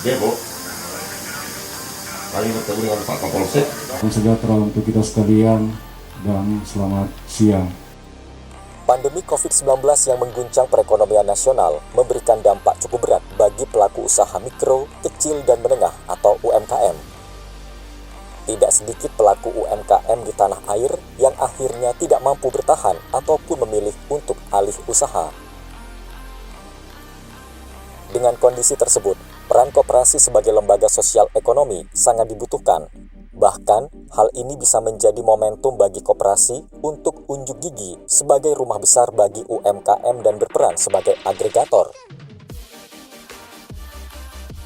Ya, Bu. Kami bertemu dengan Pak Kapolsek. Salam sejahtera untuk kita sekalian dan selamat siang. Pandemi COVID-19 yang mengguncang perekonomian nasional memberikan dampak cukup berat bagi pelaku usaha mikro, kecil, dan menengah atau UMKM. Tidak sedikit pelaku UMKM di tanah air yang akhirnya tidak mampu bertahan ataupun memilih untuk alih usaha. Dengan kondisi tersebut, peran koperasi sebagai lembaga sosial ekonomi sangat dibutuhkan. Bahkan, hal ini bisa menjadi momentum bagi koperasi untuk unjuk gigi sebagai rumah besar bagi UMKM dan berperan sebagai agregator.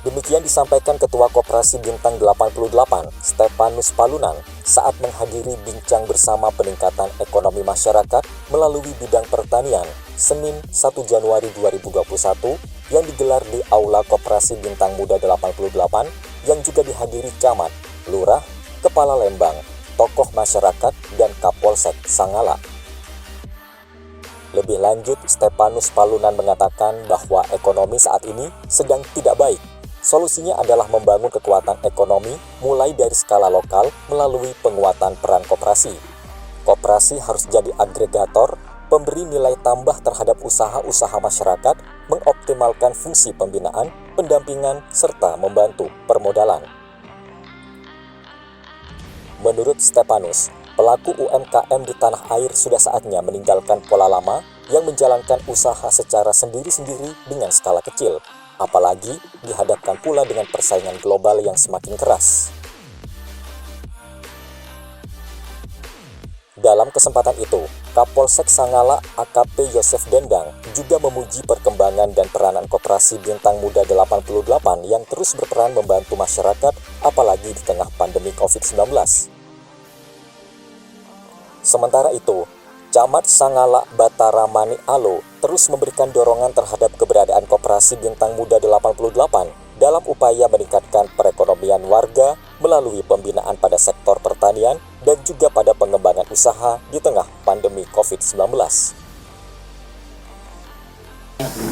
Demikian disampaikan Ketua Koperasi Bintang 88, Stepanus Palunan, saat menghadiri bincang bersama peningkatan ekonomi masyarakat melalui bidang pertanian, Senin 1 Januari 2021, yang digelar di Aula Koperasi Bintang Muda 88, yang juga dihadiri camat, lurah, kepala lembang, tokoh masyarakat, dan Kapolsek Sangala. Lebih lanjut, Stepanus Palunan mengatakan bahwa ekonomi saat ini sedang tidak baik. Solusinya adalah membangun kekuatan ekonomi mulai dari skala lokal melalui penguatan peran koperasi. Koperasi harus jadi agregator, pemberi nilai tambah terhadap usaha-usaha masyarakat, mengoptimalkan fungsi pembinaan, pendampingan, serta membantu permodalan. Menurut Stepanus, pelaku UMKM di tanah air sudah saatnya meninggalkan pola lama yang menjalankan usaha secara sendiri-sendiri dengan skala kecil, apalagi dihadapkan pula dengan persaingan global yang semakin keras. Dalam kesempatan itu, Kapolsek Sangala AKP Yosef Dendang juga memuji perkembangan dan peranan Koperasi Bintang Muda 88 yang terus berperan membantu masyarakat, apalagi di tengah pandemi COVID-19. Sementara itu, Camat Sangala Batara Mani Alo terus memberikan dorongan terhadap keberadaan Koperasi Bintang Muda 88 dalam upaya meningkatkan perekonomian warga melalui pembinaan pada sektor pertanian dan juga pada pengembangan usaha di tengah pandemi COVID-19.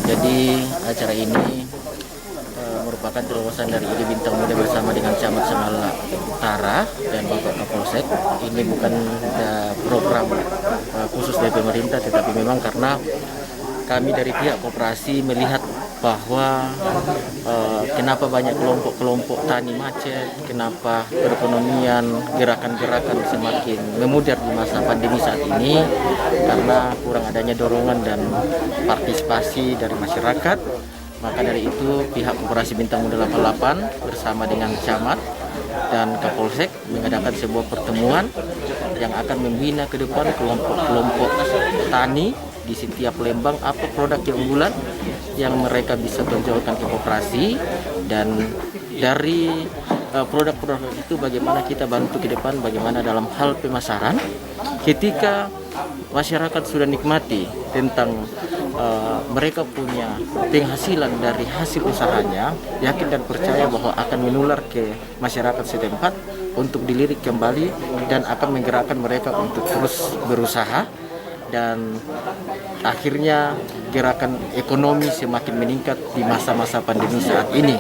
Jadi acara ini merupakan terobosan dari ide Bintang Muda bersama dengan Camat Sangala Utara dan Bapak Kapolsek. Ini bukan program khusus dari pemerintah, tetapi memang karena kami dari pihak koperasi melihat bahwa kenapa banyak kelompok-kelompok tani macet, kenapa perekonomian gerakan-gerakan semakin memudar di masa pandemi saat ini, karena kurang adanya dorongan dan partisipasi dari masyarakat. Maka dari itu pihak Koperasi Bintang Muda 88 bersama dengan Camat dan Kapolsek mengadakan sebuah pertemuan yang akan membina ke depan kelompok-kelompok tani di setiap lembang apa produk yang unggulan yang mereka bisa tonjolkan ke koperasi, dan dari produk-produk itu bagaimana kita bantu ke depan, bagaimana dalam hal pemasaran ketika masyarakat sudah nikmati tentang mereka punya penghasilan dari hasil usahanya, yakin dan percaya bahwa akan menular ke masyarakat setempat untuk dilirik kembali dan akan menggerakkan mereka untuk terus berusaha, dan akhirnya gerakan ekonomi semakin meningkat di masa-masa pandemi saat ini.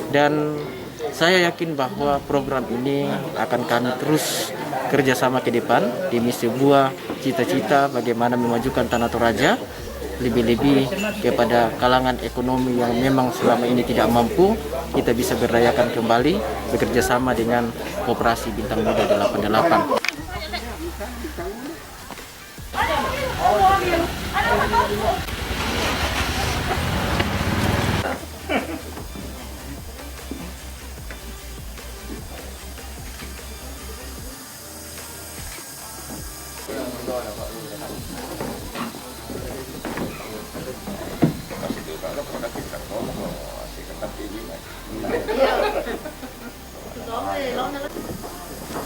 Dan saya yakin bahwa program ini akan kami terus kerjasama ke depan demi sebuah cita-cita bagaimana memajukan Tanah Toraja, lebih-lebih kepada kalangan ekonomi yang memang selama ini tidak mampu, kita bisa berdayakan kembali bekerja sama dengan Koperasi Bintang Muda 88.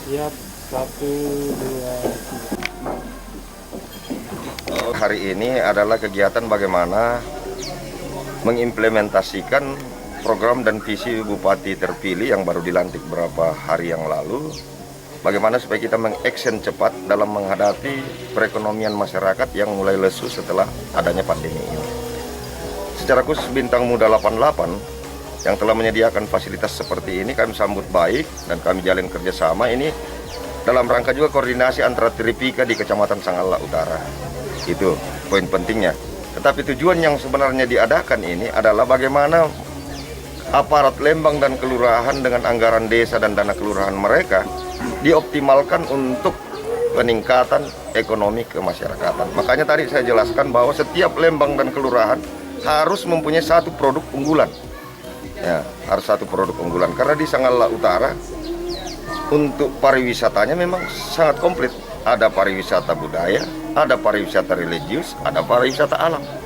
Siap, 1, 2, 3. Hari ini adalah kegiatan bagaimana mengimplementasikan program dan visi Bupati terpilih yang baru dilantik beberapa hari yang lalu. Bagaimana supaya kita mengaksen cepat dalam menghadapi perekonomian masyarakat yang mulai lesu setelah adanya pandemi ini. Secara khusus Bintang Muda 88 yang telah menyediakan fasilitas seperti ini kami sambut baik dan kami jalin kerjasama ini dalam rangka juga koordinasi antara Tripika di Kecamatan Sangalla Utara. Itu poin pentingnya. Tetapi tujuan yang sebenarnya diadakan ini adalah bagaimana aparat Lembang dan kelurahan dengan anggaran desa dan dana kelurahan mereka dioptimalkan untuk peningkatan ekonomi kemasyarakatan. Makanya tadi saya jelaskan bahwa setiap Lembang dan kelurahan harus mempunyai satu produk unggulan. Ya, harus satu produk unggulan karena di Sangalla Utara untuk pariwisatanya memang sangat komplit. Ada pariwisata budaya, ada pariwisata religius, ada pariwisata alam.